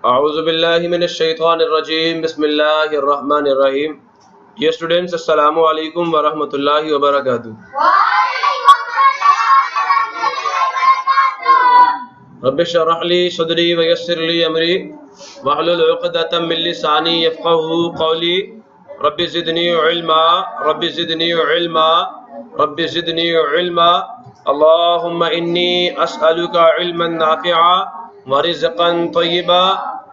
औज़ुबिल्लाहि मिनश्शैतानिर्रजीम बिस्मिल्लाहिर्रहमानिर्रहीम। ये स्टूडेंट्स, अस्सलामु अलैकुम व रहमतुल्लाहि व बरकातुहू। रब्बि इश्रह ली सदरी व यस्सिर ली अमरी वहलुल उक़दतम मिन लिसानी यफ़क़हू क़ौली। Rabbi ज़िदनी इल्मा rabbi ज़िदनी इल्मा rabbi ज़िदनी इल्मा। अल्लाहुम्मा इन्नी अस्अलुका इल्मन नाफ़िआ व रिज़्क़न तय्यिबा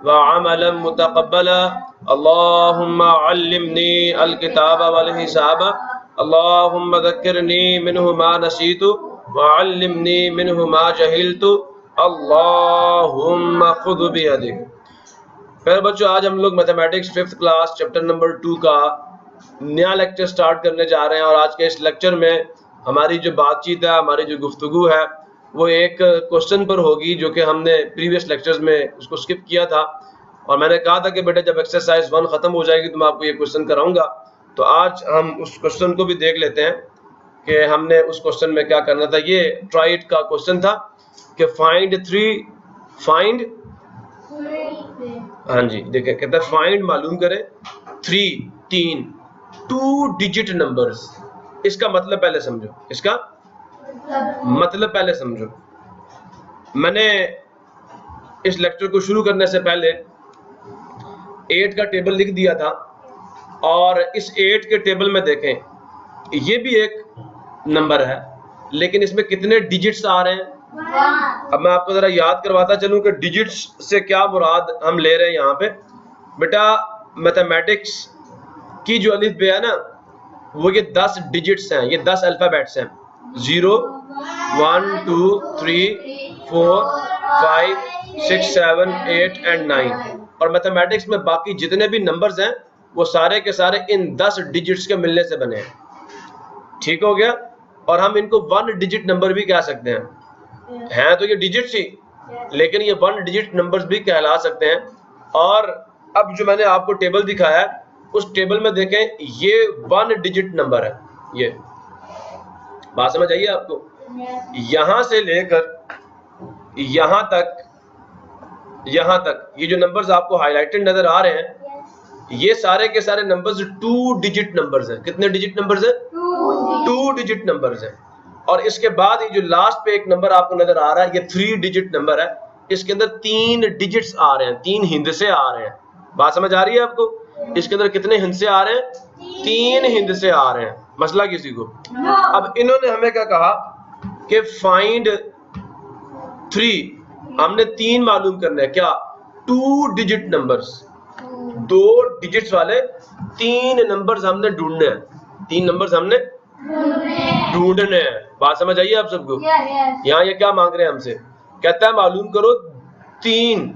व अमलन मुतक़ब्बला। अल्लाहुम्मा अल्लिमनी अल किताब वल हिसाब। अल्लाहुम्मा ज़क्किरनी मिन्हु मा नसीतु व अल्लिमनी मिन्हु मा जहिलतु। अल्लाहुम्मा खुज़ बियदिक। फिर बच्चों, आज हम लोग mathematics 5th class chapter number 2 का नया लेक्चर स्टार्ट करने जा रहे हैं। और आज के इस लेक्चर में हमारी जो बातचीत है, हमारी जो गुफ्तगू है, वो एक क्वेश्चन पर होगी जो कि हमने प्रीवियस लेक्चर्स में उसको स्किप किया था। और मैंने कहा था कि बेटा जब एक्सरसाइज 1 ख़त्म हो जाएगी तो मैं आपको ये क्वेश्चन कराऊंगा। तो आज हम उस क्वेश्चन को भी देख लेते हैं कि हमने उस क्वेश्चन में क्या करना था। ये ट्राई इट का क्वेश्चन था कि फाइंड हाँ जी, देखिए कहता है फाइंड मालूम करें 3 2 डिजिट नंबर्स। इसका मतलब पहले समझो, इसका मतलब पहले समझो। मैंने इस लेक्चर को शुरू करने से पहले 8 का टेबल लिख दिया था, और इस 8 के टेबल में देखें, ये भी एक नंबर है लेकिन इसमें कितने डिजिट्स आ रहे हैं। अब मैं आपको जरा याद करवाता चलूं कि डिजिट्स से क्या मुराद हम ले रहे हैं। यहाँ पे बेटा मैथमेटिक्स की जो अलिफ बे है ना, वो ये 10 डिजिट्स हैं, ये 10 अल्फाबेट्स हैं। 0 1 2 3 4 5 6 7 8 एंड 9। और मैथमेटिक्स में बाकी जितने भी नंबर्स हैं वो सारे के सारे इन 10 डिजिट्स के मिलने से बने हैं। ठीक हो गया। और हम इनको 1 डिजिट नंबर भी कह सकते हैं तो ये डिजिट्स ही, लेकिन ये 1 डिजिट नंबर्स भी कहला सकते हैं। और अब जो मैंने आपको टेबल दिखाया है, उस टेबल में देखें, ये 1 डिजिट नंबर है। ये बात समझ आइए आपको। यहां से लेकर यहां तक ये जो नंबर्स आपको हाईलाइटेड नजर आ रहे हैं, ये सारे के सारे नंबर्स 2 डिजिट नंबर्स हैं। कितने डिजिट नंबर्स हैं? 2 डिजिट नंबर्स हैं। और इसके बाद ये जो लास्ट पे एक नंबर आपको नजर आ रहा है, ये 3 डिजिट नंबर है। इसके अंदर 3 डिजिट्स आ रहे हैं, 3 हिंदसे आ रहे हैं। बात समझ आ रही है आपको? इसके अंदर कितने हिंदसे आ रहे हैं? 3 हिंदसे आ रहे हैं। मसला किसी को? अब इन्होंने हमें क्या कहा कि फाइंड 3, हमने 3 मालूम करना है। क्या? 2 डिजिट नंबर्स, 2 डिजिट्स वाले 3 नंबर्स हमने ढूंढने हैं। 3 नंबर्स हमने ढूंढने हैं। बात समझ आइए आप सबको? यहाँ ये क्या मांग रहे हैं हमसे? कहता है मालूम करो 3।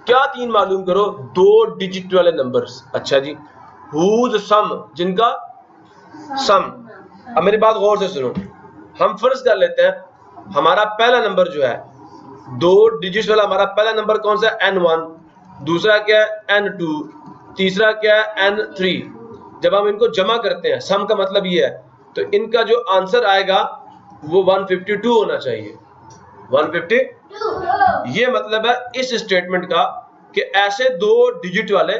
क्या 3 मालूम करो? 2 डिजिट वाले नंबर्स। अच्छा जी, हुज सम, जिनका सम। अब मेरी बात गौर से सुनो। हम फर्ज कर लेते हैं हमारा पहला नंबर जो है 2 डिजिट वाला, हमारा पहला नंबर कौन सा है? N1। दूसरा क्या है? N2। तीसरा क्या है? N3। जब हम इनको जमा करते हैं, सम का मतलब ये है, तो इनका जो आंसर आएगा वो 152 होना चाहिए। 152। ये मतलब है इस स्टेटमेंट का कि ऐसे 2 डिजिट वाले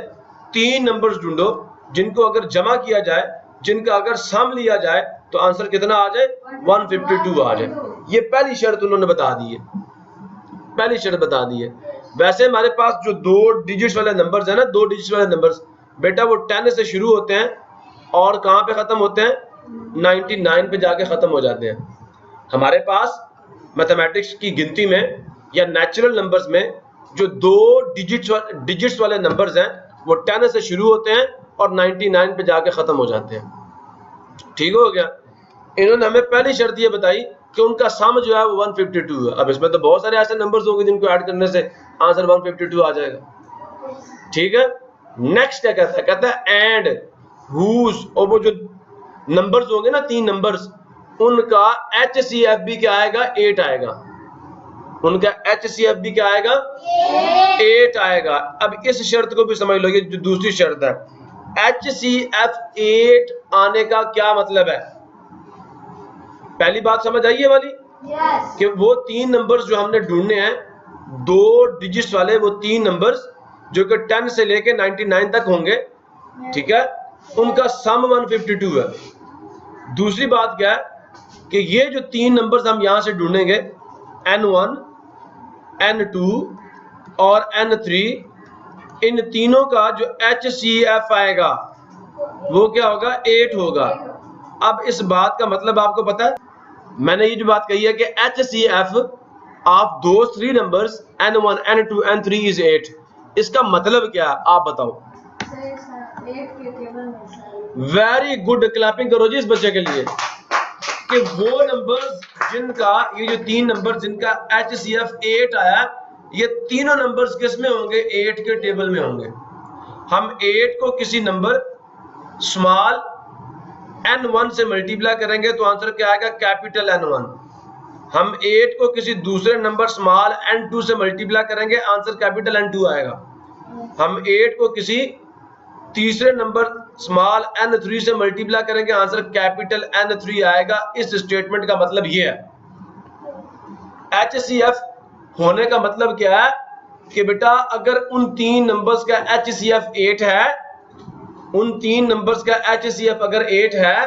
3 नंबर्स ढूंढो जिनको अगर जमा किया जाए, जिनका अगर सम लिया जाए, तो आंसर कितना आ जाए? 152 आ जाए। ये पहली शर्त उन्होंने बता दी है, पहली शर्त बता दी है। वैसे हमारे पास जो 2 डिजिट्स वाले नंबर्स है ना, 2 डिजिट्स वाले नंबर्स बेटा, वो 10 से शुरू होते हैं और कहाँ पे खत्म होते हैं? 99 पे जाके खत्म हो जाते हैं। हमारे पास मैथमेटिक्स की गिनती में या नेचुरल नंबर्स में जो 2 डिजिट्स वाले नंबर्स हैं, वो 10 से शुरू होते हैं और 99 पे जाके खत्म हो जाते हैं। ठीक हो गया। इन्होंने हमें पहली शर्त ये बताई कि उनका सम जो है वो 152 है। अब इसमें तो बहुत सारे ऐसे नंबर्स होंगे जिनको ऐड करने से आंसर 152 आ जाएगा। ठीक है। नेक्स्ट क्या कहता है? कहता है एंड हुज, और वो जो नंबर्स होंगे ना, 3 नंबर्स, उनका HCF भी क्या आएगा? 8 आएगा। उनका HCF भी क्या आएगा? 8 आएगा। अब इस शर्त को भी समझ लो, ये जो दूसरी शर्त है, HCF 8 आने का क्या मतलब है? पहली बात समझ आई है वाली? कि वो 3 नंबर्स जो हमने ढूंढने हैं, 2 डिजिट्स वाले वो 3 नंबर्स, जो कि 10 से लेके 99 तक होंगे, ठीक है, उनका सम 152 है। दूसरी बात क्या है कि ये जो 3 नंबर्स हम यहां से ढूंढेंगे N1, N2 और N3, इन तीनों का जो HCF आएगा वो क्या होगा, 8 होगा। अब इस बात का मतलब आपको पता है, मैंने ये जो बात कही है कि HCF of those 3 numbers N1, N2, N3 is 8, इसका मतलब क्या है आप बताओ। वेरी गुड, क्लैपिंग करो जी इस बच्चे के लिए कि वो नंबर्स जिनका, ये जो 3 नंबर जिनका HCF 8 आया, ये तीनों नंबर्स किस में होंगे, 8 के टेबल में होंगे। हम 8 को किसी नंबर स्मॉल n1 से मल्टीप्लाई करेंगे तो आंसर क्या आएगा, कैपिटल N1। हम 8 को किसी दूसरे नंबर स्मॉल n2 से मल्टीप्लाई करेंगे, आंसर कैपिटल N2 आएगा। हम 8 को किसी तीसरे नंबर स्मॉल n3 से मल्टीप्लाई करेंगे, आंसर कैपिटल N3 आएगा। इस स्टेटमेंट का मतलब ये है। HCF होने का मतलब क्या है कि बेटा अगर उन 3 नंबर्स का HCF 8 है, उन 3 नंबर्स का HCF अगर 8 है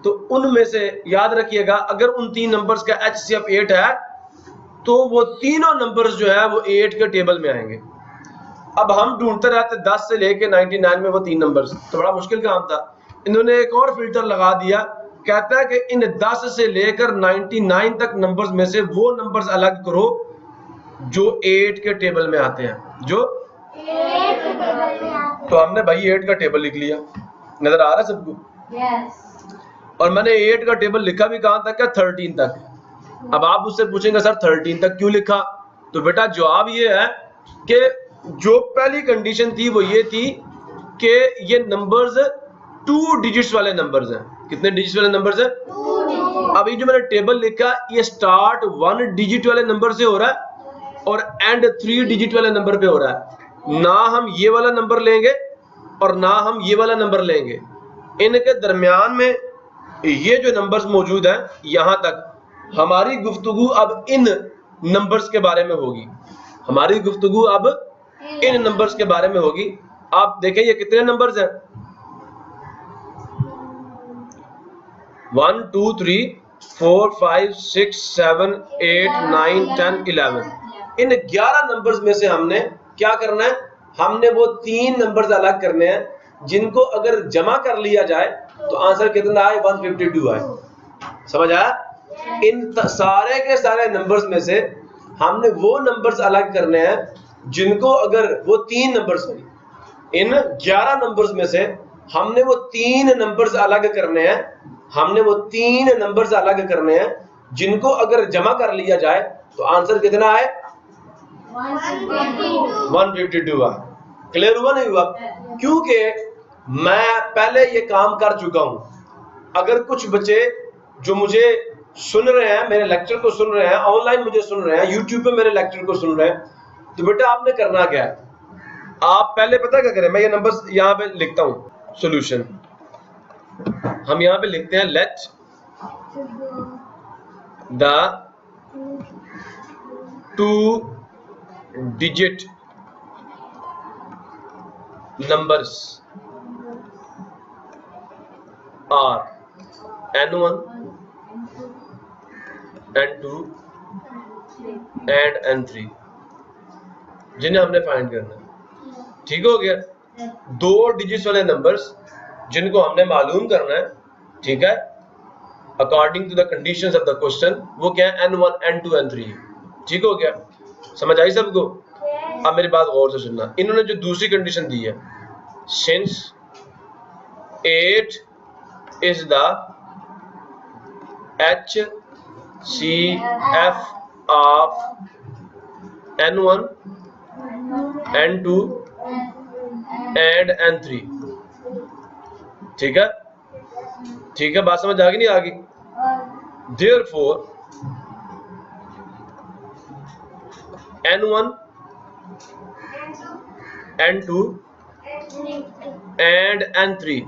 तो उनमें से याद रखिएगा, अगर उन 3 नंबर्स का HCF 8 है तो वो तीनों नंबर्स जो है वो 8 के टेबल में आएंगे। अब हम ढूंढते रहते 10 से लेके 99 में वो 3 नंबर्स, तो बड़ा मुश्किल काम था। इन्होंने एक और फिल्टर लगा दिया, कहता है कि इन 10 से लेकर 99 तक नंबर्स में से वो नंबर्स अलग करो जो 8 के टेबल में आते हैं, जो 8 के टेबल में आते हैं। तो हमने भाई 8 का टेबल लिख लिया, नजर आ रहा है सबको? यस। और मैंने 8 का टेबल लिखा भी कहां तक है, 13 तक। अब आप उससे पूछेंगे सर 13 तक क्यों लिखा, तो बेटा जवाब ये है कि जो पहली कंडीशन थी वो ये थी कि ये नंबर्स 2 डिजिट्स वाले नंबर्स हैं। कितने डिजिट्स वाले नंबर्स हैं? 2 डिजिट। अभी जो मैंने टेबल लिखा ये स्टार्ट 1 डिजिट वाले नंबर से हो रहा है और एंड 3 डिजिट वाले नंबर पे हो रहा है। ना हम ये वाला नंबर लेंगे और ना हम ये वाला नंबर लेंगे, इनके दरमियान में ये जो नंबर्स मौजूद हैं, यहां तक हमारी गुफ्तगू अब इन नंबर्स के बारे में होगी। हमारी गुफ्तगू अब इन नंबर्स के बारे में होगी। आप देखें ये कितने नंबर्स हैं, 1 2 3 4 5 6 7 8 9 10 11। इन 11 नंबर्स में से हमने क्या करना है, हमने वो 3 नंबर्स अलग करने हैं जिनको अगर जमा कर लिया जाए तो आंसर कितना आए, 152 आए। समझ आया? इन सारे के सारे नंबर्स में से हमने वो नंबर्स अलग करने हैं जिनको अगर वो 3 नंबर्स, इन 11 नंबर्स में से हमने वो 3 नंबर्स अलग करने हैं, हमने वो 3 नंबर्स अलग करने हैं जिनको अगर जमा कर लिया जाए तो आंसर कितना आए, 152 आए। क्लियर हुआ नहीं हुआ? क्योंकि मैं पहले ये काम कर चुका हूं। अगर कुछ बच्चे जो मुझे सुन रहे हैं, मेरे लेक्चर को सुन रहे हैं, ऑनलाइन मुझे सुन रहे हैं, यूट्यूब पे मेरे लेक्चर को सुन रहे हैं, तो बेटा आपने करना क्या है, आप पहले पता क्या करें, मैं ये नंबर्स यहां पे लिखता हूं, सॉल्यूशन हम यहां पे लिखते हैं, let the 2 digit numbers are N1, N2 and N3 जिन्हें हमने फाइंड करना है। ठीक हो गया? 2 डिजिट्स वाले नंबर्स जिनको हमने मालूम करना है, ठीक है, according to the conditions of the question, वो क्या है, N1, N2, N3। ठीक हो गया? समझ आई सबको? अब मेरी बात गौर से सुनना। इन्होंने जो दूसरी कंडीशन दी है, since 8 is the HCF of N1, N2 and N3। ठीक है? ठीक है, बात समझ आ गई नहीं आ गई? Therefore N1, N2 and N3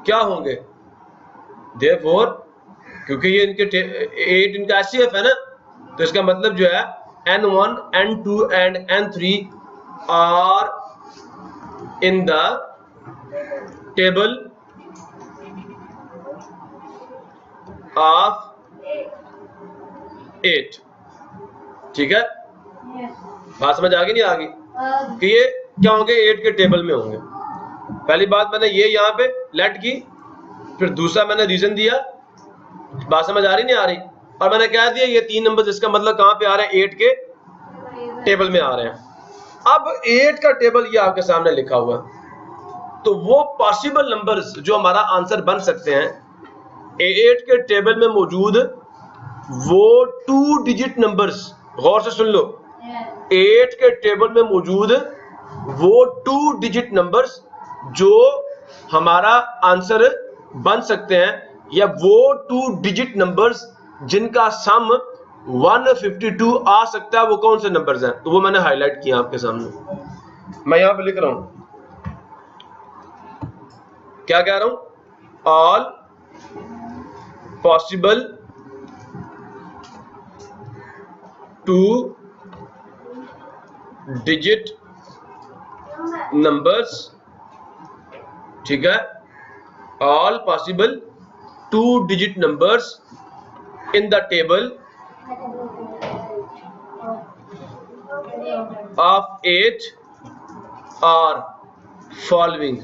क्या होंगे? Therefore, क्योंकि ये इनके 8 इनका HCF है ना, तो इसका मतलब जो है N1, N2 and N3 are in the table of 8। ठीक है, बात समझ आ गई नहीं आ गई कि ये क्या होंगे, 8 के टेबल में होंगे। पहली बात मैंने ये यहाँ पे लेट की, फिर दूसरा मैंने रीजन दिया, बात समझ आ रही नहीं आ रही, और मैंने कह दिया ये 3 नंबर, इसका मतलब कहाँ पे आ रहे हैं, 8 के टेबल में आ रहे हैं। अब 8 का टेबल ये आपके सामने लिखा हुआ है, तो वो पॉसिबल नंबर्स जो हमारा आंसर बन सकते हैं 8 के टेबल में मौजूद वो 2 डिजिट नंबर्स, गौर से सुन लो, 8 के टेबल में मौजूद वो 2 डिजिट नंबर्स जो हमारा आंसर बन सकते हैं, या वो 2 डिजिट नंबर्स जिनका सम 152 आ सकता है, वो कौन से नंबर्स हैं, तो वो मैंने हाईलाइट किया आपके सामने। मैं यहां पे लिख रहा हूं, क्या कह रहा हूं, ऑल पॉसिबल 2 डिजिट नंबर्स, ठीक है, all possible 2 digit numbers in the table of 8 are following।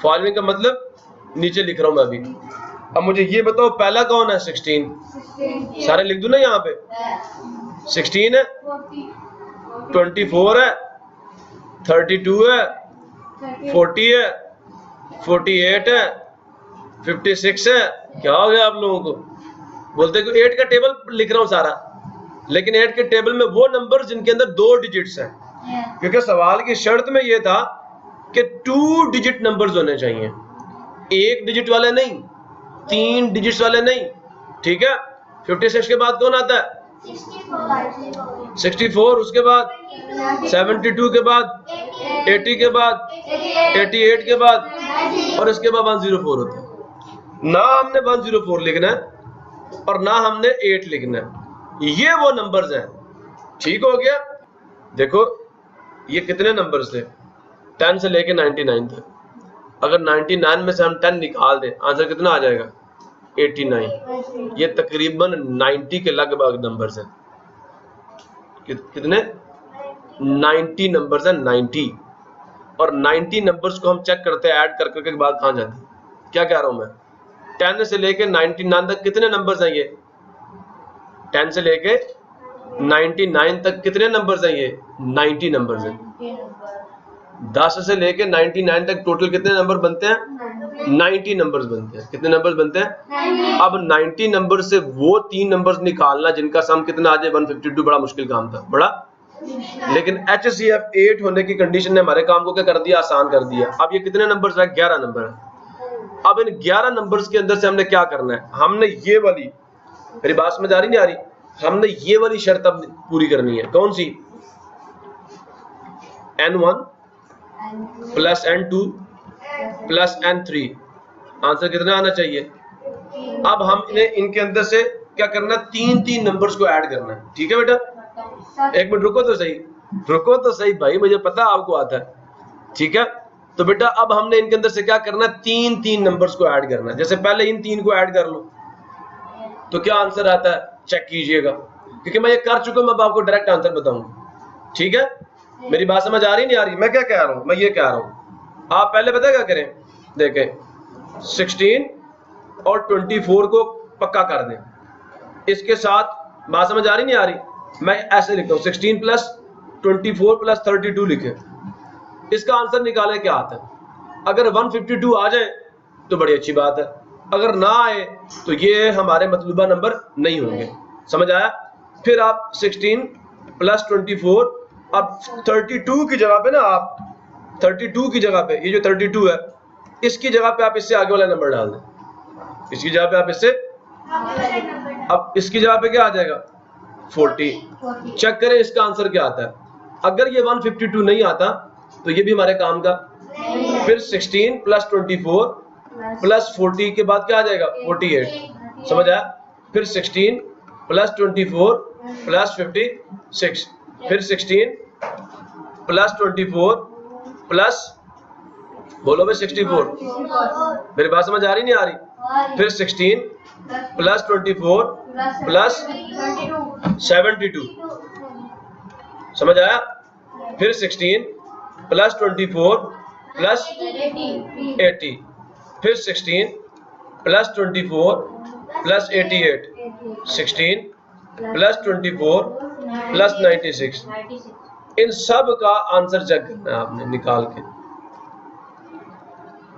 Following का मतलब नीचे लिख रहा हूं मैं अभी। अब मुझे ये बताओ पहला कौन है, 16 सारे लिख दूं ना यहाँ पे, 16 है, 24 है, 32 है, 40 है, 48 है, 56 है। क्या हो गया आप लोगों को, बोलते कि 8 का टेबल लिख रहा हूं सारा, लेकिन 8 के टेबल में वो नंबर जिनके अंदर 2 डिजिट्स हैं, क्योंकि सवाल की शर्त में ये था कि 2 डिजिट नंबर्स होने चाहिए, 1 डिजिट वाले नहीं, 3 डिजिट्स वाले नहीं, ठीक है। 56 के बाद कौन आता है, 64, उसके बाद 72 के बाद 80 के बाद 88 के बाद, और इसके बाद 104 होता है। ना हमने 104 लिखना है और ना हमने 8 लिखना है, ये वो नंबर्स हैं, ठीक हो गया। देखो ये कितने नंबर्स थे, 10 से लेके 99 तक। अगर 99 में से हम 10 निकाल दें, आंसर कितना आ जाएगा, 89। ये तकरीबन 90 के लगभग नंबर्स हैं। कितने, 90 नंबर्स हैं, 90। और 90 नंबर्स को हम चेक करते हैं ऐड कर करके के बाद कहां जाते हैं, क्या कह रहा हूं मैं, 10 से लेके 99 तक कितने नंबर्स हैं, ये 10 से लेके 99 तक कितने नंबर्स हैं, ये 90 नंबर्स हैं। 10 से लेके 99 तक टोटल कितने नंबर बनते हैं, 90 नंबर्स बनते हैं। कितने नंबर्स बनते हैं, अब 90 नंबर से वो 3 नंबर्स निकालना जिनका सम कितना आ जाए 152, बड़ा मुश्किल काम था, बड़ा, लेकिन HCF 8 होने की कंडीशन ने हमारे काम को क्या कर दिया, आसान कर दिया। अब ये कितने नंबर्स है, 11 नंबर है। अब इन 11 नंबर्स के अंदर से हमने क्या करना है, हमने ये वाली, मेरी बात समझ आ रही नहीं आ रही, हमने ये वाली शर्त अब पूरी करनी है, कौन सी, N1 plus N2 plus N3, answer कितना आना चाहिए। अब हम इन्हें इनके अंदर से क्या करना है, 3 नंबर्स को ऐड करना है, ठीक है बेटा। एक मिनट रुको तो सही, रुको तो सही भाई, मुझे पता आपको आता है, ठीक है। तो बेटा अब हमने इनके अंदर से क्या करना है, 3 नंबर्स को ऐड करना है। जैसे पहले इन 3 को ऐड कर लो तो क्या आंसर आता है, चेक कीजिएगा, क्योंकि मैं ये कर चुका हूं, मैं आपको डायरेक्ट आंसर बताऊंगा, ठीक है। मेरी बात समझ आ रही नहीं आ रही, मैं क्या कह रहा हूं, मैं ये कह रहा हूं, आप पहले पता क्या करें, देखें 16 और 24 को पक्का कर दें, इसके साथ बात समझ आ रही नहीं आ रही, मैं ऐसे लिखता हूं 16 प्लस 24 प्लस 32 लिखे, इसका आंसर निकाले क्या आता है। अगर 152 आ जाए तो बड़ी अच्छी बात है, अगर ना आए तो ये हमारे मतलूबा नंबर नहीं होंगे, समझ आया। फिर आप 16 प्लस 24, अब 32 की जगह पे ना, आप 32 की जगह पे, ये जो 32 है इसकी जगह पे आप इससे आगे वाला नंबर डाल दें, इसकी जगह पे आप इससे, अब इसकी जगह पे क्या आ जाएगा, 40। चेक करें इसका आंसर क्या आता है। अगर ये 152 नहीं आता तो ये भी हमारे काम का। फिर 16 प्लस 24 प्लस 40 के बाद क्या आ जाएगा, 48, समझ आया। फिर 16 प्लस 24 प्लस 56, फिर 16 प्लस 24 प्लस बोलो भाई 64। मेरी बात समझ आ रही नहीं आ रही? फिर 16 प्लस 24 प्लस 72, समझ आया? फिर 16 प्लस 24 प्लस 80, फिर 16 प्लस 24 प्लस 88, 16 प्लस 24 प्लस 96। इन सब का आंसर चेक करना है आपने निकाल के,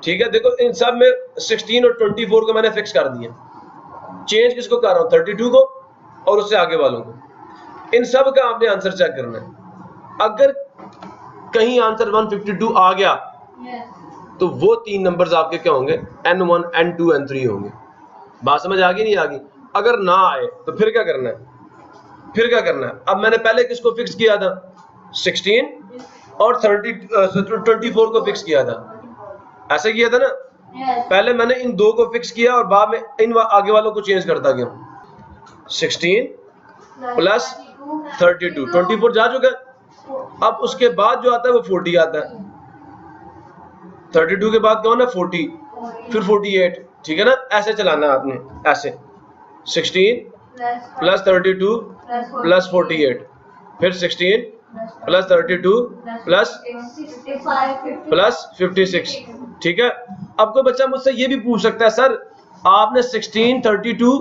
ठीक है? देखो इन सब में 16 और 24 को मैंने फिक्स कर दिया, चेंज किसको कर रहा हूं? 32 को और उससे आगे वालों को। इन सब का आपने आंसर चेक करना है। अगर कहीं आंसर 152 आ गया तो वो 3 नंबर्स आपके क्या होंगे? N1, N2, N3 होंगे। बात समझ आ गई नहीं आ गई? अगर ना आए तो फिर क्या करना है? फिर क्या करना है? अब मैंने पहले किसको फिक्स किया था? 16 और 24 को फिक्स किया था, ऐसे किया था ना? पहले मैंने इन दो को फिक्स किया और बाद में इन आगे वालों को चेंज करता गया। 16 प्लस 32, 24 जा चुका है। अब उसके बाद जो आता है वो 40 आता है। 32 के बाद कौन है? 40, फिर 48, ठीक है ना? ऐसे चलाना है आपने, ऐसे 16 प्लस 32 प्लस 48, फिर 16 प्लस 32 प्लस 56, ठीक है? अब कोई बच्चा मुझसे ये भी पूछ सकता है, सर आपने 16 32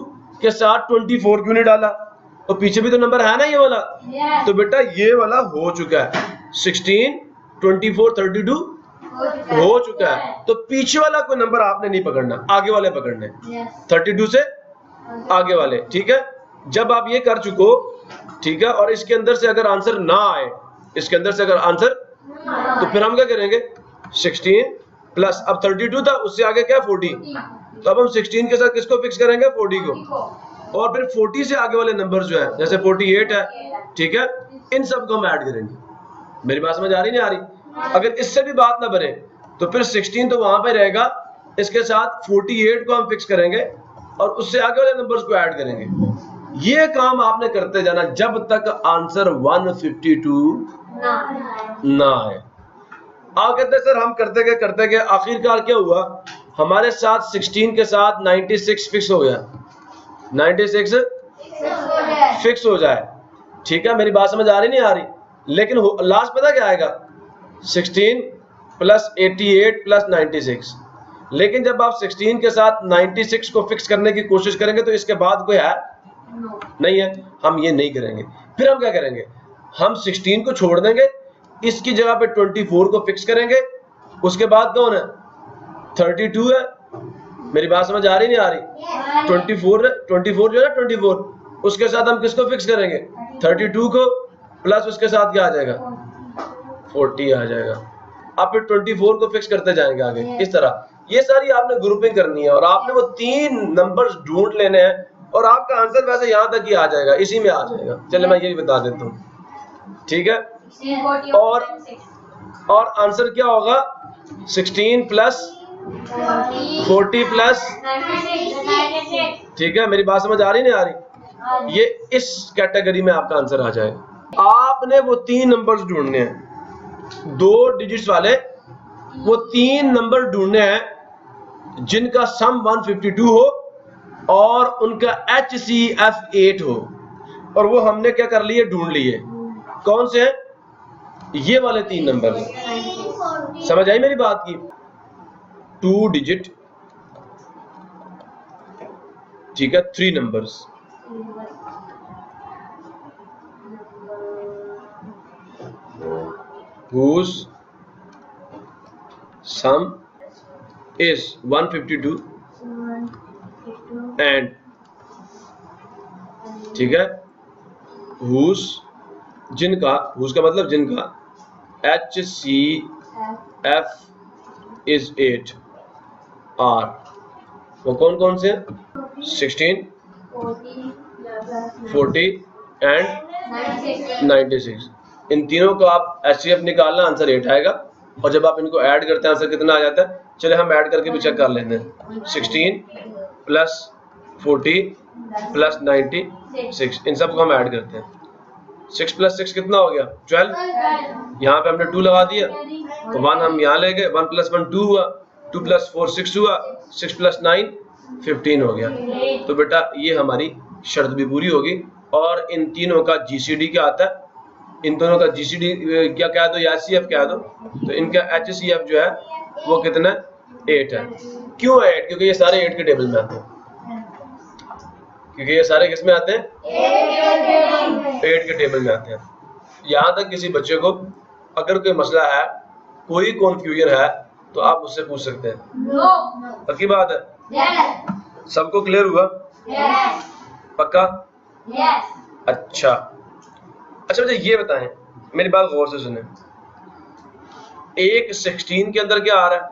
के साथ 24 क्यों नहीं डाला? तो पीछे भी तो नंबर है ना ये वाला। तो बेटा ये वाला हो चुका है, 16 24 32 हो चुका है, तो पीछे वाला कोई नंबर आपने नहीं पकड़ना, आगे वाले पकड़ने, 32 से आगे वाले, ठीक है? जब आप ये कर चुको, ठीक है, और इसके अंदर से अगर आंसर ना आए, इसके अंदर से अगर आंसर, तो फिर हम क्या करेंगे? 16 प्लस, अब 32 था, उससे आगे क्या? 40, तो अब हम 16 के साथ किसको फिक्स करेंगे? 40 को, और फिर 40 से आगे वाले नंबर जो है, जैसे 48 है, ठीक है, इन सब को हम ऐड करेंगे। मेरी बात समझ आ रही नहीं आ रही? अगर इससे भी बात ना बने तो फिर 16 तो वहां पे रहेगा, इसके साथ 48 को हम फिक्स करेंगे और उससे आगे वाले नंबर्स को ऐड करेंगे। ये काम आपने करते जाना जब तक आंसर 152 ना आए। आप कहते सर हम करते गए आखिरकार क्या हुआ? हमारे साथ 16 के साथ 96 फिक्स हो गया, 96 फिक्स हो जाए, ठीक है? मेरी बात समझ आ रही नहीं आ रही? लेकिन लास्ट पता क्या आएगा? 16 प्लस 88 प्लस 96। लेकिन जब आप 16 के साथ 96 को फिक्स करने की कोशिश करेंगे तो इसके बाद कोई है? नहीं है। हम ये नहीं करेंगे। फिर हम क्या करेंगे? हम 16 को छोड़ देंगे, इसकी जगह पे 24 को फिक्स करेंगे। उसके बाद कौन है? 32 है। मेरी बात समझ आ रही नहीं आ रही? 24 जो है ना, 24 उसके साथ हम किसको फिक्स करेंगे? 32 को, प्लस उसके साथ क्या आ जाएगा? 40 आ जाएगा। आप फिर 24 को फिक्स करते जाएंगे आगे, इस तरह। ये सारी आपने ग्रुपिंग करनी है और आपने वो 3 नंबर्स ढूंढ लेने हैं और आपका आंसर वैसे यहाँ तक ही आ जाएगा, इसी में आ जाएगा। चले मैं ये बता देता हूँ, ठीक है? और आंसर क्या होगा? 16 प्लस 40 प्लस, ठीक है? मेरी बात समझ आ रही नहीं आ रही? ये इस कैटेगरी में आपका आंसर आ जाएगा। आपने वो 3 नंबर्स ढूंढने हैं, 2 डिजिट्स वाले, वो 3 नंबर ढूंढने हैं जिनका सम 152 हो और उनका HCF 8 हो। और वो हमने क्या कर लिए? ढूंढ लिए। कौन से हैं? ये वाले 3 नंबर। समझ आई मेरी बात की? 2 डिजिट, ठीक है, 3 numbers. whose sum is 152 and, ठीक है, whose, जिनका, whose का मतलब जिनका, HCF is 8 are, वो कौन कौन से हैं? 16, 40 and 96। इन तीनों को आप HCF निकालना, आंसर 8 आएगा। और जब आप इनको ऐड करते हैं आंसर कितना आ जाता है? चले हम ऐड करके भी चेक कर लेते हैं। 16 प्लस 40 प्लस 96, इन सबको हम ऐड करते हैं। 6 प्लस 6 कितना हो गया 12। यहाँ पे हमने 2 लगा दिया तो 1 हम यहाँ ले गए, 1 प्लस 1 2 हुआ, 2 प्लस 4 6 हुआ, 6 प्लस 9 15 हो गया। तो बेटा ये हमारी शर्त भी पूरी होगी। और इन तीनों का जीसीडी क्या आता है, इन दोनों का जीसीडी क्या कह दो या एचसीएफ कह दो, तो इनका एचसीएफ जो है वो कितना 8 है। क्यों है 8? क्योंकि ये सारे 8 के टेबल में आते हैं, क्योंकि ये सारे किस में आते हैं 8 के टेबल में आते हैं। यहाँ तक किसी बच्चे को अगर कोई मसला है, कोई कन्फ्यूजन है तो आप मुझसे पूछ सकते हैं। पक्की बात है? सबको क्लियर हुआ? पक्का? अच्छा मुझे ये बताएं, मेरी बात गौर से सुने। एक 16 के अंदर क्या आ रहा है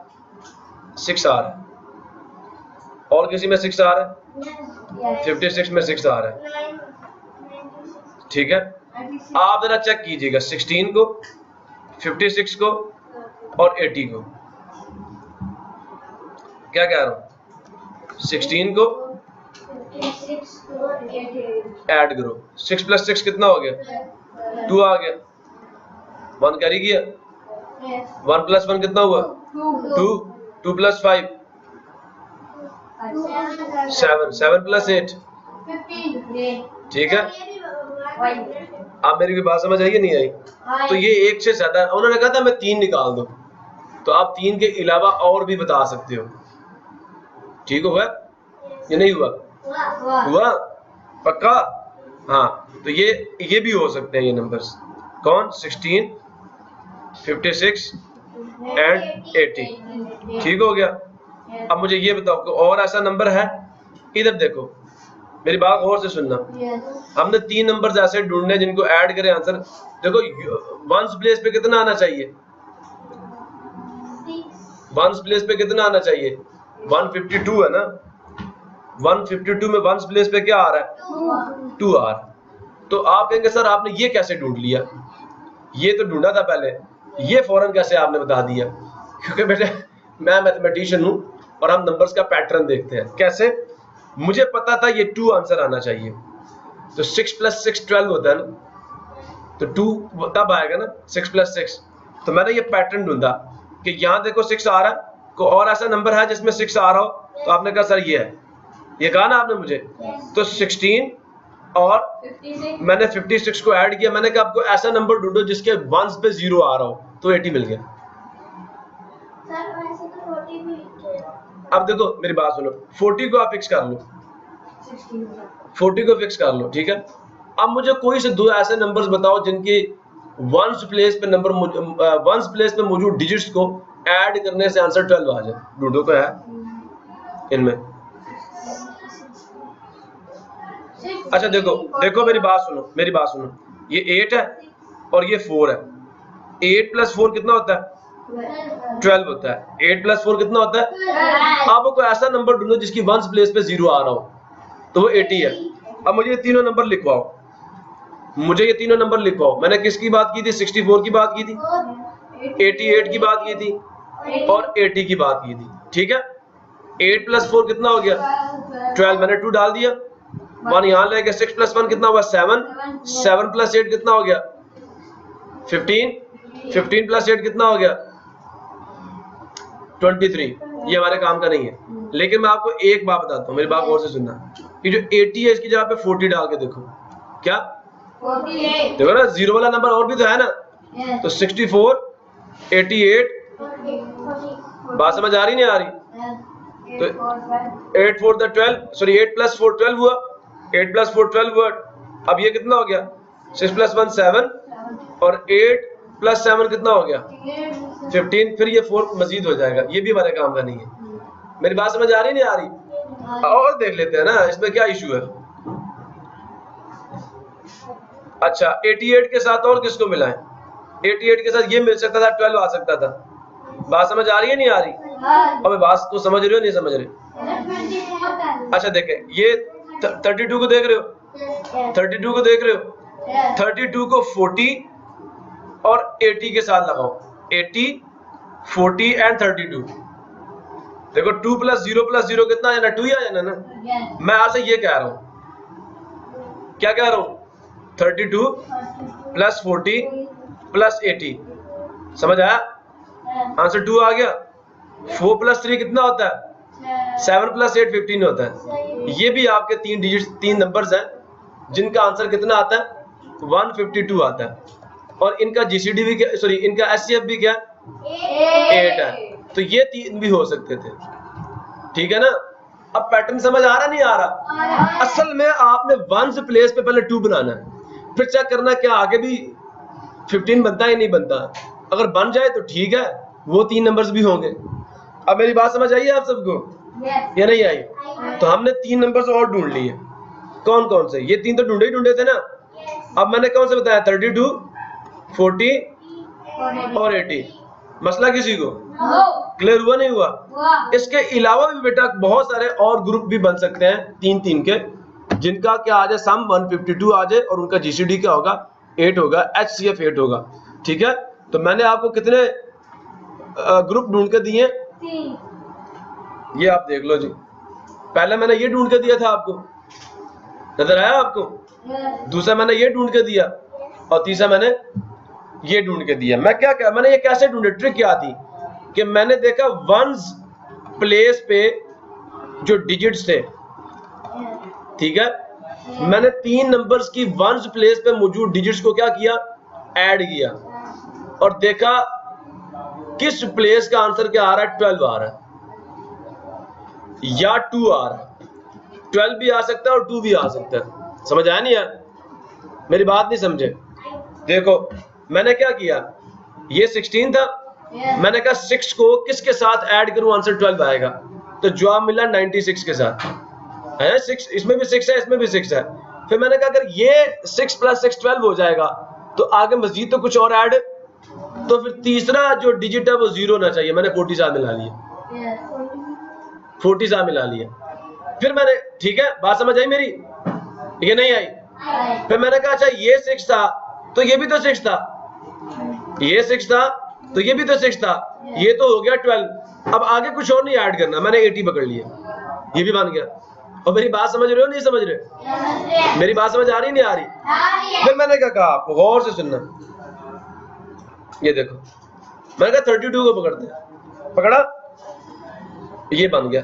6 आ रहा है, और किसी में 6 आ रहा है 56 में 6 आ रहा है। ठीक है, आप जरा चेक कीजिएगा 16 को, 56 को और 80 को। क्या कह रहा हूं, 16 को ऐड करो, 6 प्लस 6 कितना हो गया 2 आ गया, 1 कैरी किया, 1 प्लस 1 कितना हुआ 2, 2 प्लस 5 7, 7 प्लस 8 ठीक है। आप मेरी बात समझ आई नहीं आई? तो ये एक से ज्यादा, उन्होंने कहा था मैं 3 निकाल दो, तो आप 3 के अलावा और भी बता सकते हो। ठीक होगा ये नहीं हुआ? हुआ पक्का? हाँ, तो ये भी हो सकते हैं ये नंबर्स। कौन? 16, 56 एंड 80। ठीक हो गया। अब मुझे ये बताओ कि और ऐसा नंबर है? इधर देखो, मेरी बात और से सुनना। हमने 3 नंबर्स ऐसे ढूंढने जिनको ऐड करें आंसर। देखो वंस प्लेस पे कितना आना चाहिए, वंस प्लेस पे कितना आना चाहिए 152 है ना। 152 में वंस प्लेस पे क्या आ रहा है 2 आ रहा है। तो आप कहेंगे सर आपने ये कैसे ढूंढ लिया, ये तो ढूंढा था पहले, ये फौरन कैसे आपने बता दिया? क्योंकि बेटे मैं मैथमेटिशियन हूं और हम नंबर्स का पैटर्न देखते हैं। कैसे? मुझे पता था ये 2 आंसर आना चाहिए, तो 6 प्लस 6 12 होता है ना, तो 2 तब आएगा ना 6 प्लस 6। तो मैंने ये पैटर्न ढूंढा कि यहाँ देखो 6 आ रहा है, कोई और ऐसा नंबर है जिसमें 6 आ रहा हो? तो आपने कहा सर ये है, ये कहा ना आपने मुझे। तो 16 और 56। मैंने 56 को ऐड किया, मैंने कहा आपको ऐसा नंबर ढूंढो जिसके वंस पे 0 आ रहा हो, तो 80 मिल गया। अब देखो मेरी बात सुनो, 40 को आप फिक्स कर लो, 40 को फिक्स कर लो, ठीक है। अब मुझे कोई से 2 ऐसे नंबर्स बताओ जिनकी वंस प्लेस पे नंबर वंस प्लेस पे मौजूद डिजिट्स को ऐड करने से आंसर 12 आ जाए। ढूंढो को है इनमें। अच्छा देखो मेरी बात सुनो, ये 8 है और ये 4 है। 8 प्लस 4 कितना होता है 12 होता है। 8 प्लस 4 कितना होता है? आप कोई ऐसा नंबर ढूंढो जिसकी वंस प्लेस पे 0 आ रहा हो, तो वो 80 है। अब मुझे ये तीनों नंबर लिखवाओ, मैंने किसकी बात की थी? 64 की बात की थी, 88 की बात की थी और 80 की बात की थी, ठीक है। 8 प्लस 4 कितना हो गया 12, मैंने 2 डाल दिया, 1 यहाँ ले गया। 6 प्लस 1 कितना हुआ 7, 7 प्लस 8 कितना हो गया 15, 15 प्लस 8 कितना हो गया 23। ये हमारे काम का नहीं है, लेकिन मैं आपको एक बात बताता हूँ, मेरी बात गौर से सुनना। ये जो 80 है इसकी जगह पे 40 डाल के देखो, क्या 48। देखो ना 0 वाला नंबर और भी तो है ना, तो 64, 88, बात समझ आ रही नहीं आ रही? तो 8 4 12, सॉरी 8 प्लस 4 12 हुआ, 8 प्लस 4 12 हुआ। अब ये कितना हो गया 6 प्लस 1 7 और 8 प्लस 7 कितना हो गया 15। फिर ये 4 मजीद हो जाएगा, ये भी हमारे काम का नहीं है। मेरी बात समझ आ रही नहीं आ रही? और देख लेते हैं ना, इसमें क्या इशू है। अच्छा 88 के साथ और किसको मिलाएं? 88 के साथ ये मिल सकता था, 12 आ सकता था। बात समझ आ रही है नहीं आ रही? अब बात को समझ रहे हो नहीं समझ रहे? अच्छा देखें, ये 32 को देख रहे हो, 32 को देख रहे हो, 32 को 40 और 80 के साथ लगाओ, 80 40 एंड 32। देखो 2 प्लस 0 प्लस 0 कितना आ जाना 2 ही आ जाना ना। मैं आपसे ये कह रहा हूं, क्या कह रहा हूं 32 प्लस 40 प्लस 80, समझ आया? आंसर 2 आ गया। 4 प्लस 3 कितना होता है? 7 प्लस 8 15 होता है। ये भी आपके 3 डिजिट 3 नंबर्स हैं जिनका आंसर कितना आता है? 152 आता है। और इनका जीसीडी भी क्या, सॉरी इनका एचसीएफ भी क्या 8 है। तो ये 3 भी हो सकते थे, ठीक है ना? अब पैटर्न समझ आ रहा नहीं आ रहा? असल में आपने 1 प्लेस पे पहले 2 बनाना है, फिर चेक करना क्या आगे भी 15 बनता है या नहीं बनता। अगर बन जाए तो ठीक है, वो 3 नंबर्स भी होंगे। अब मेरी बात समझ आई है आप सबको या नहीं आई? तो हमने 3 नंबर्स और ढूंढ लिए। कौन कौन से? ये 3 तो ढूंढे थे ना। अब मैंने कौन से बताया? 32, 40 और 80। मसला किसी को क्लियर हुआ नहीं हुआ? इसके अलावा भी बेटा बहुत सारे और ग्रुप भी बन सकते हैं 3-3 के, जिनका क्या आ जाए सम 152 आ जाए और उनका जीसीडी क्या होगा 8 होगा, एचसीएफ 8 होगा, ठीक है? तो मैंने आपको कितने ग्रुप ढूंढ के दिए? ये आप देख लो जी। पहले मैंने ये ढूंढ के दिया था, आपको नजर आया आपको? दूसरा मैंने ये ढूंढ के दिया और तीसरा मैंने ये ढूंढ के दिया। मैं क्या मैंने ये कैसे ढूंढे? ट्रिक क्या थी कि मैंने देखा वंस प्लेस पे जो डिजिट्स थे, ठीक है, मैंने 3 नंबर्स की वंस प्लेस पे मौजूद डिजिट्स को क्या किया? ऐड किया और देखा किस प्लेस का आंसर क्या आ रहा है? 12 आ रहा है या 2 आ रहा है। 12 भी आ सकता है और 2 भी आ सकता है। समझ आया नहीं यार? मेरी बात नहीं समझे? देखो मैंने क्या किया, ये 16 था, मैंने कहा 6 को किसके साथ ऐड करूं आंसर 12 आएगा, तो जवाब मिला 96 के साथ है। 6 इसमें भी 6 है, इसमें भी 6 है। फिर मैंने कहा अगर ये 6 प्लस 6 12 हो जाएगा तो आगे मजीद तो कुछ और ऐड, तो फिर तीसरा जो डिजिट है वो 0 होना चाहिए। मैंने 40 साथ मिला लिया, 40 साथ मिला लिया। फिर मैंने, ठीक है बात समझ आई मेरी? ये नहीं आई? फिर मैंने कहा अच्छा ये 6 था तो ये भी तो 6 था, ये 6 था तो ये भी तो 6 था, ये तो हो गया 12। अब आगे कुछ और नहीं ऐड करना, मैंने 80 पकड़ लिया, ये भी बन गया। और मेरी बात समझ रहे हो नहीं समझ रहे? मेरी बात समझ आ रही नहीं आ रही? फिर मैंने क्या कहा, आपको गौर से सुनना। ये देखो मैंने कहा 32 को पकड़ते हैं, पकड़ा, ये बन गया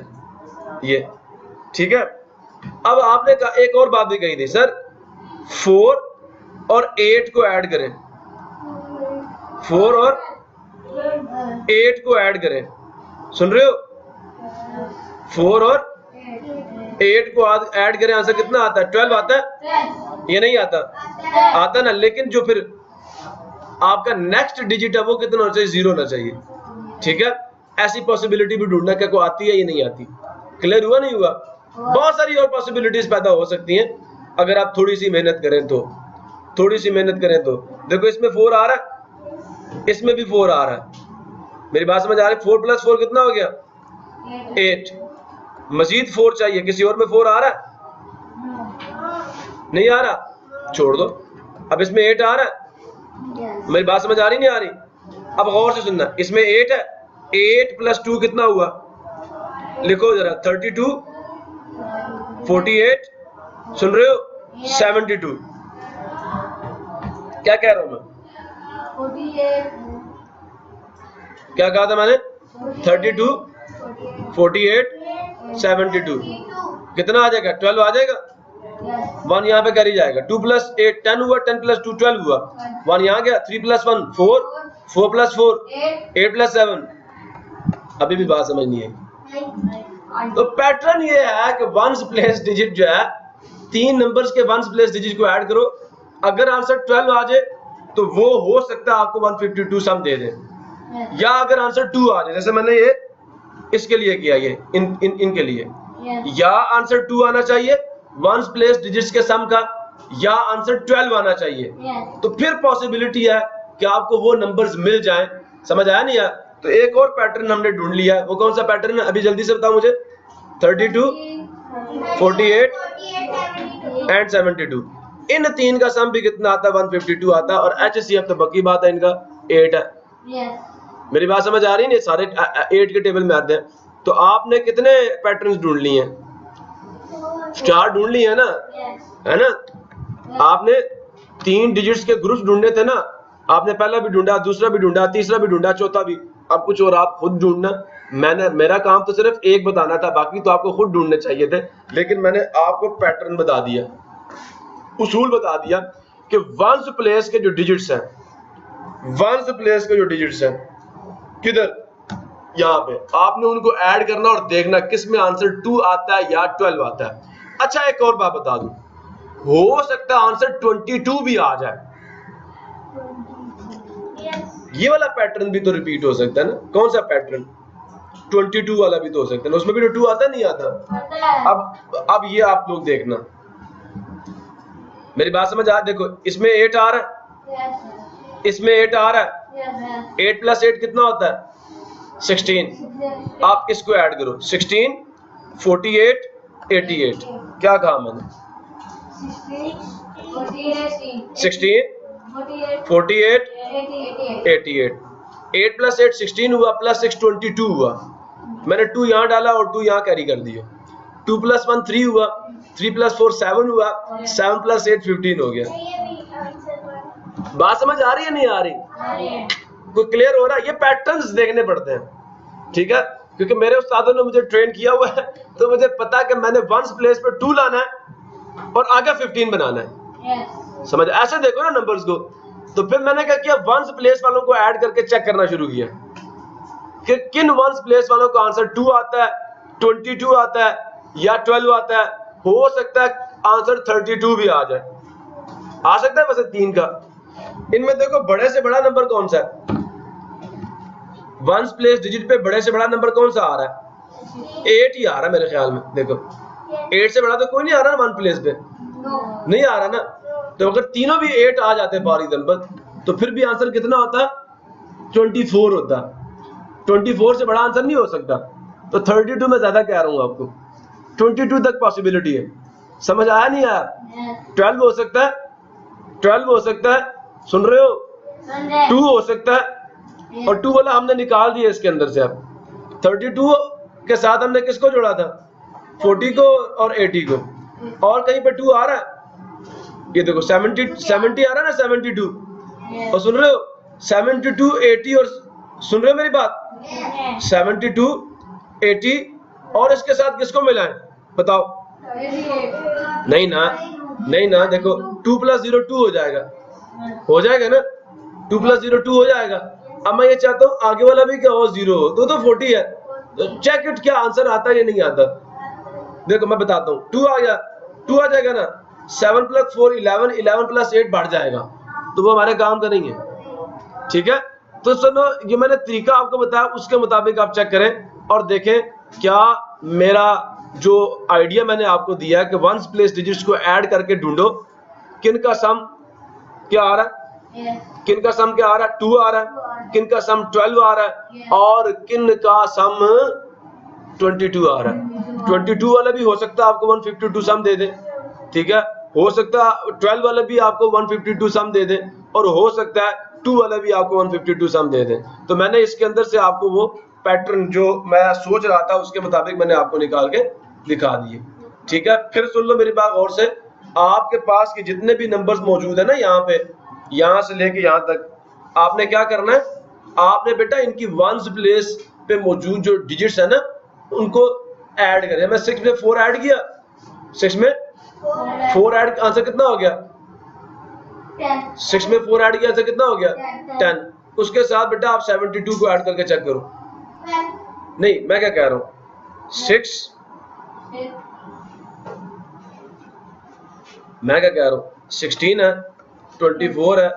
ये, ठीक है। अब आपने कहा एक और बात भी कही थी, सर 4 और 8 को ऐड करें, 4 और 8 को ऐड करें, सुन रहे हो? 4 और 8 को ऐड करें, आंसर कितना आता है? 12 आता है? ये नहीं आता? आता ना, लेकिन जो फिर आपका नेक्स्ट डिजिट है वो कितना होना चाहिए? 0 होना चाहिए, ठीक है। ऐसी पॉसिबिलिटी भी ढूंढना क्या को आती है या नहीं आती? क्लियर हुआ नहीं हुआ? बहुत सारी और पॉसिबिलिटीज पैदा हो सकती हैं अगर आप थोड़ी सी मेहनत करें तो, थोड़ी सी मेहनत करें तो। देखो इसमें 4 आ रहा है, इसमें भी 4 आ रहा है, मेरी बात समझ आ रही है? 4 प्लस 4 कितना हो गया? 8। मजीद 4 चाहिए, किसी और में 4 आ रहा है? नहीं आ रहा, छोड़ दो। अब इसमें 8 आ रहा है, मेरी बात समझ आ रही नहीं आ रही? अब गौर से सुनना, इसमें 8 है, 8 प्लस 2 कितना हुआ? लिखो जरा, 32, 48, सुन रहे हो? 72। क्या कह रहा हूं मैं? 48, क्या कहा था मैंने? 32, 48, 72 कितना आ जाएगा? 12 आ जाएगा। 1 यहाँ पे करी जाएगा, 2 प्लस 8 10 हुआ, 10 प्लस 2 12 हुआ, 1 यहाँ गया, 3 प्लस 1 4, 4 प्लस 4 8 प्लस 7। अभी भी बात समझ नहीं आई? तो पैटर्न ये है कि वंस प्लेस डिजिट जो है, 3 नंबर्स के वंस प्लेस डिजिट को ऐड करो, अगर आंसर 12 आ जाए तो वो हो सकता है आपको 152 सम दे दे, या अगर आंसर 2 आ जाए, जैसे मैंने ये इसके लिए किया, ये इनके लिए, या आंसर 2 आना चाहिए वंस प्लेस डिजिट्स के सम का, या आंसर 12 आना चाहिए, तो फिर पॉसिबिलिटी है कि आपको वो नंबर्स मिल जाएं। समझ आया नहीं यार? तो एक और पैटर्न हमने ढूंढ लिया है, वो कौन सा पैटर्न है? अभी जल्दी से बताओ मुझे। 32, 48 एंड 72, इन 3 का सम भी कितना आता है? 152 आता है। और एचसीएफ तो बाकी बात है, इनका 8 है। मेरी बात समझ आ रही नहीं? सारे 8 के टेबल में आते हैं। तो आपने कितने पैटर्न्स ढूंढ लिए हैं? 4 ढूंढ लिए है ना, है ना? आपने 3 डिजिट्स के ग्रुप्स ढूंढने थे ना, आपने पहला भी ढूंढा, दूसरा भी ढूंढा, तीसरा भी ढूंढा, चौथा भी, अब कुछ और आप खुद ढूंढना। मेरा काम तो सिर्फ एक बताना था, बाकी तो आपको खुद ढूंढने चाहिए थे, लेकिन मैंने आपको पैटर्न बता दिया, उसूल बता दिया कि वंस प्लेस के जो डिजिट्स हैं, वंस प्लेस के जो डिजिट्स हैं किधर, यहाँ पे आपने उनको ऐड करना और देखना किस में आंसर 2 आता है या 12 आता है। अच्छा एक और बात बता दूं, हो सकता है आंसर 22 भी आ जाए, ये वाला पैटर्न भी तो रिपीट हो सकता है ना। कौन सा पैटर्न? 22 वाला भी तो हो सकता है ना, उसमें भी तो 2 आता नहीं आता। अब ये आप लोग देखना, मेरी बात समझ आ, देखो इसमें 8 आ रहा है, इसमें 8 आ रहा है, 8 प्लस 8 कितना होता है? 16। आप इसको ऐड करो, 16, 48, 88, क्या कहा मैंने? 16, 48, 88, 8 प्लस 8 16 हुआ, प्लस 6 22 हुआ, मैंने 2 यहाँ डाला और 2 यहाँ कैरी कर दिया, 2 प्लस 1 3 हुआ, 3 प्लस 4 7 हुआ, 7 प्लस 8 15 हो गया। बात समझ आ रही है नहीं आ रही? कोई क्लियर हो रहा है? ये पैटर्न्स देखने पड़ते हैं, ठीक है, क्योंकि मेरे उस्तादों ने मुझे ट्रेन किया हुआ है, तो मुझे पता है कि मैंने वंस प्लेस पे 2 लाना है और आगे 15 बनाना है। समझ ऐसे देखो ना नंबर्स को। तो फिर मैंने क्या किया, वंस प्लेस वालों को ऐड करके चेक करना शुरू किया कि किन वंस प्लेस वालों को आंसर 2 आता है, 22 आता है या 12 आता है। हो सकता है आंसर 32 भी आ जाए, आ सकता है वैसे 3 का। इनमें देखो बड़े से बड़ा नंबर कौन सा है? वंस प्लेस डिजिट पे बड़े से बड़ा नंबर कौन सा आ रहा है? 8 ही आ रहा है मेरे ख्याल में। देखो 8 से बड़ा तो कोई नहीं आ रहा ना वन प्लेस पे, नहीं आ रहा ना। तो अगर तीनों भी 8 आ जाते फॉर एग्जांपल, तो फिर भी आंसर कितना होता? 24 होता। 24 से बड़ा आंसर नहीं हो सकता। तो 32 में ज्यादा कह रहा हूं आपको, 22 तक पॉसिबिलिटी है। समझ आया नहीं आया? 12 हो सकता है, 12 हो सकता है, सुन रहे हो? 2 हो सकता है, और 2 वाला हमने निकाल दिया इसके अंदर से। अब 32 के साथ हमने किसको जोड़ा था? 40 को और 80 को। और कहीं पे 2 आ रहा है, ये देखो 70 आ रहा है ना, 72। और सुन रहे हो? 72 80, और सुन रहे हो मेरी बात? 72 80 और इसके साथ किसको मिलाएं बताओ? नहीं ना, नहीं ना। देखो 2 प्लस 0 2 हो जाएगा, हो जाएगा ना? 2 प्लस 0 2 हो जाएगा। अब मैं ये चाहता हूँ आगे वाला भी क्या हो, 0 हो, तो 40 है। तो चेक इट, क्या आंसर आता है या नहीं आता। देखो मैं बताता हूँ, 2 आ गया, 2 आ जाएगा ना। 7 प्लस 4 11, 11 प्लस 8 बढ़ जाएगा, तो वो हमारे काम का नहीं है, ठीक है। तो सुनो, ये मैंने तरीका आपको बताया, उसके मुताबिक आप चेक करें और देखें क्या मेरा जो आइडिया मैंने आपको दिया कि वंस प्लेस डिजिट्स को ऐड करके ढूंढो किन का सम क्या आ रहा है, किन का सम क्या आ रहा है, 2 आ रहा है, किन का सम 12 आ रहा है, और किन का सम 22 आ रहा है। 22 वाला भी हो सकता है आपको 152 सम दे दे, ठीक है। हो सकता है 12 वाला भी आपको 152 सम दे दे, और हो सकता है 2 वाला भी आपको 152 सम दे दे। तो मैंने इसके अंदर से आपको वो पैटर्न जो मैं सोच रहा था उसके मुताबिक मैंने आपको निकाल के दिखा दिए, ठीक है। फिर सुन लो मेरी बात गौर से, आपके पास के जितने भी नंबर्स मौजूद है ना यहाँ पे, यहाँ से लेके यहाँ तक, आपने क्या करना है, आपने बेटा इनकी वंस प्लेस पे मौजूद जो डिजिट्स है ना उनको ऐड करें। मैं 6 में 4 ऐड किया, 6 में 4 ऐड, आंसर कितना हो गया? 6 में 4 ऐड किया, आंसर कितना हो गया? 10। उसके साथ बेटा आप 72 को ऐड करके चेक करो। नहीं, मैं क्या कह रहा हूँ, 6, मैं क्या कह रहा हूँ, 16 है, 24 है,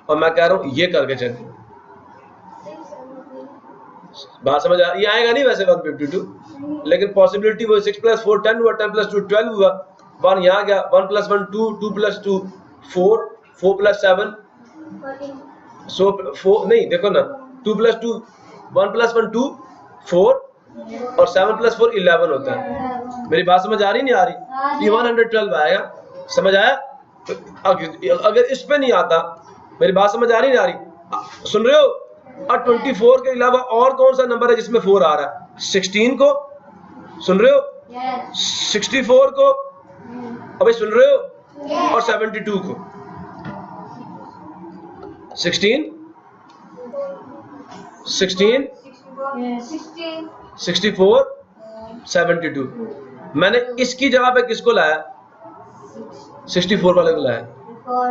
और मैं कह रहा हूँ ये करके चेक करो। बात समझ आ रही? ये आएगा नहीं वैसे 152, लेकिन पॉसिबिलिटी वो 6 प्लस 4 10 हुआ, 10 प्लस 2 12 हुआ, 1 यहाँ गया, 1 प्लस 1 2, 2 प्लस 2 4, 4 प्लस 7 सो 4 नहीं, देखो ना, 2 प्लस 2 1 प्लस 1 2 4, और 7 प्लस 4 11 होता है। मेरी बात समझ आ रही नहीं आ रही? ये 112 आएगा, समझ आया? तो अगर इस पे नहीं आता, मेरी बात समझ आ रही नहीं आ रही? सुन रहे हो? और 24 के अलावा और कौन सा नंबर है जिसमें 4 आ रहा है? 16 को, सुन रहे हो? 64 को, अबे सुन रहे हो? और 72 को। 16 16 64 72। मैंने इसकी जगह पे किसको लाया? 64 वाले को लाया।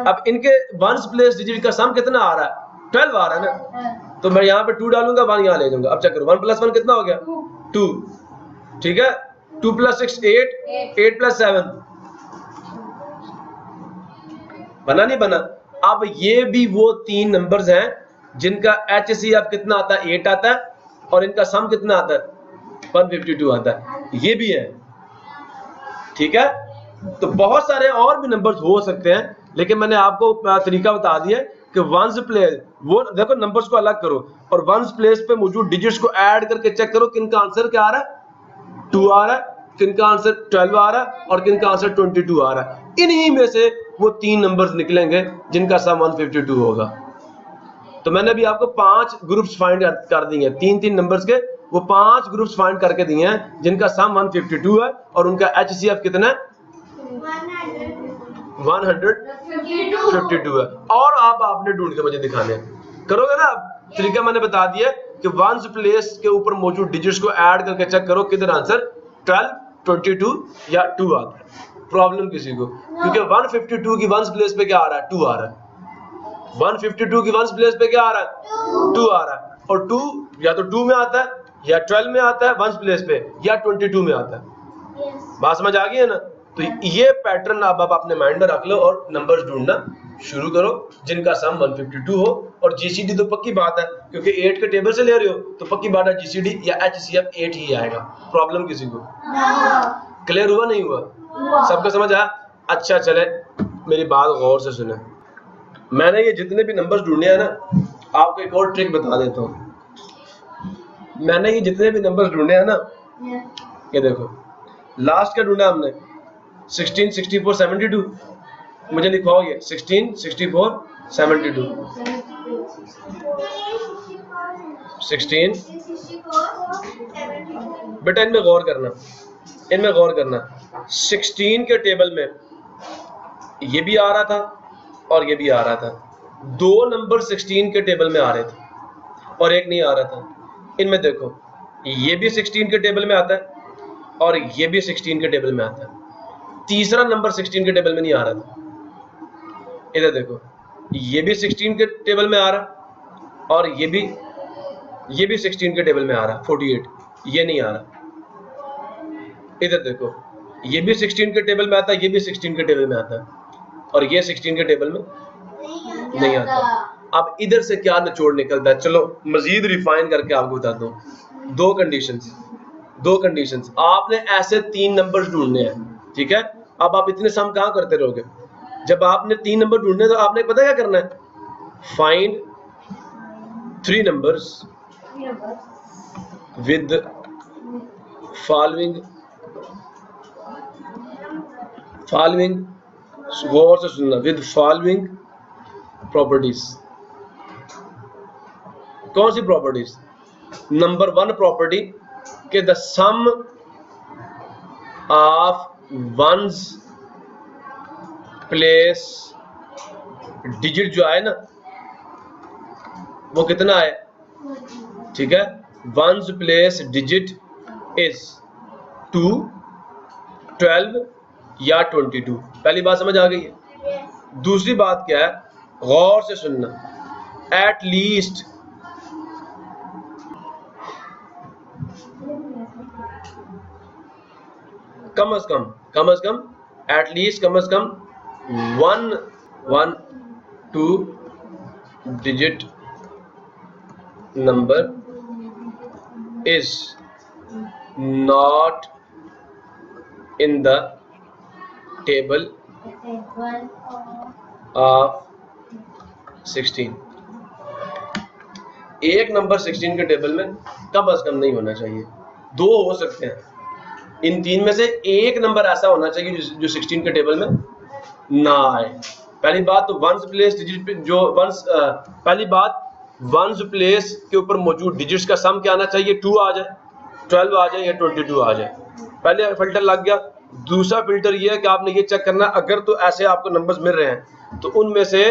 अब इनके वंस प्लेस डिजिट का सम कितना आ रहा है? 12 आ रहा है ना, तो मैं यहाँ पे 2 डालूंगा, 1 यहाँ ले जाऊंगा। अब चेक करो 1 + 1 कितना हो गया? 2। ठीक है, 2 + 6 8, 8 + 7 बना नहीं बना? अब ये भी वो 3 नंबर्स हैं जिनका HCF कितना आता है? 8 आता है, और इनका सम कितना आता है? 152 आता है। ये भी है। ठीक है, तो बहुत सारे और भी नंबर्स हो सकते हैं, लेकिन मैंने आपको तरीका बता दिया कि वंस प्लेस, वो देखो नंबर्स को अलग करो और वंस प्लेस पे मौजूद डिजिट्स को ऐड करके चेक करो किनका आंसर क्या आ रहा है? 2 आ रहा है, किनका आंसर 12 आ रहा है, और किनका आंसर 22 आ रहा है। इन्हीं में से वो 3 नंबर्स निकलेंगे जिनका सम 152 होगा। तो मैंने भी आपको 5 ग्रुप्स फाइंड कर दिए हैं, 3-3 नंबर्स के, वो 5 ग्रुप्स फाइंड करके दिए हैं जिनका सम 152 है और उनका HCF कितना है? 152 है। और आप आपने ढूंढ के मुझे दिखाने हैं, करोगे ना? तरीका मैंने बता दिया कि वंस प्लेस के ऊपर मौजूद डिजिट्स को ऐड करके चेक करो किधर आंसर 12, 22 या 2 आता है। प्रॉब्लम किसी को, क्योंकि 152 की वंस प्लेस पे क्या आ रहा है? 2 आ रहा है। 152 की वंस प्लेस पे क्या आ रहा है? 2 आ रहा है, और 2 या तो 2 में आता है, या 12 में आता है वंस प्लेस पे, या 22 में आता है। बात समझ आ गई है ना? तो ये पैटर्न अब आप अपने माइंड में रख लो और नंबर्स ढूंढना शुरू करो जिनका सम 152 हो। और जीसीडी तो पक्की बात है, क्योंकि 8 के टेबल से ले रहे हो तो पक्की बात है जीसीडी या HCF 8 ही आएगा। प्रॉब्लम किसी को? क्लियर हुआ नहीं हुआ? सबको समझ आया? अच्छा चले, मेरी बात गौर से सुने। मैंने ये जितने भी नंबर्स ढूंढे हैं ना, आपको एक और ट्रिक बता देता हूँ। मैंने ये जितने भी नंबर्स ढूंढे हैं ना, ये देखो, लास्ट का ढूंढा हमने 16, 64, 72। मुझे लिखवाओ ये 16, 64, 72। 16, बेटा इनमें गौर करना, इनमें गौर करना। 16 के टेबल में ये भी आ रहा था और ये भी आ रहा था। 2 नंबर 16 के टेबल में आ रहे थे और एक नहीं आ रहा था। इनमें देखो, ये भी 16 के टेबल में आता है और ये भी 16 के टेबल में आता है। तीसरा नंबर 16 के टेबल में नहीं आ रहा था। इधर देखो, ये भी 16 के टेबल में आ रहा है और ये भी 16 के टेबल में आ रहा है, 48। ये नहीं आ रहा। इधर देखो, ये भी 16 के टेबल में आता है, ये भी 16 के टेबल में आता है, और ये 16 के टेबल में नहीं आता। अब इधर से क्या निचोड़ निकलता है? चलो मजीद रिफाइन करके आपको बताता हूँ। 2 कंडीशंस आपने ऐसे 3 नंबर्स ढूंढने हैं, ठीक है? अब आप इतने सम कहाँ करते रहोगे? जब आपने 3 नंबर ढूंढने तो आपने पता क्या करना है? फाइंड 3 नंबर्स विद फॉलोइंग गौर से सुनना, विद फॉलोइंग प्रॉपर्टीज। कौन सी प्रॉपर्टीज? नंबर 1 प्रॉपर्टी के the sum of ones place digit जो आए ना, वो कितना है? ठीक है, वंस प्लेस डिजिट इज 2, 12 या 22। पहली बात समझ आ गई है? दूसरी बात क्या है? गौर से सुनना। एट लीस्ट कम से कम एटलीस्ट कम से कम 1 2 digit number is not in the table of 16। एक नंबर 16 के टेबल में कम से कम नहीं होना चाहिए। 2 हो सकते हैं, इन 3 में से एक नंबर ऐसा होना चाहिए जो 16 के टेबल में ना आए। पहली बात तो वंस प्लेस डिजिट पे जो पहली बात वंस प्लेस के ऊपर मौजूद डिजिट्स का सम क्या आना चाहिए? 2 आ जाए, 12 आ जाए या 22 आ जाए। पहले फिल्टर लग गया। दूसरा फिल्टर ये है कि आपने ये चेक करना, अगर तो ऐसे आपको नंबर्स मिल रहे हैं तो उनमें से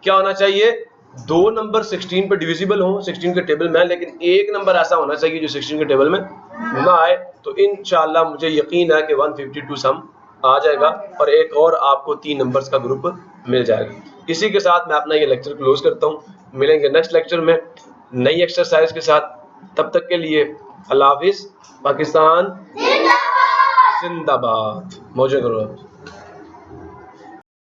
क्या होना चाहिए? दो नंबर 16 पे डिविजिबल हो 16 के टेबल में, लेकिन एक नंबर ऐसा होना चाहिए जो 16 के टेबल में ना आए, तो इंशाल्लाह मुझे यकीन है कि 152 सम आ जाएगा और एक और आपको 3 नंबर्स का ग्रुप मिल जाएगा। इसी के साथ मैं अपना ये लेक्चर क्लोज करता हूँ। मिलेंगे नेक्स्ट लेक्चर में नई एक्सरसाइज के साथ। तब तक के लिए अल्लाह हाफिज। पाकिस्तान जिंदाबाद। मौजे करो।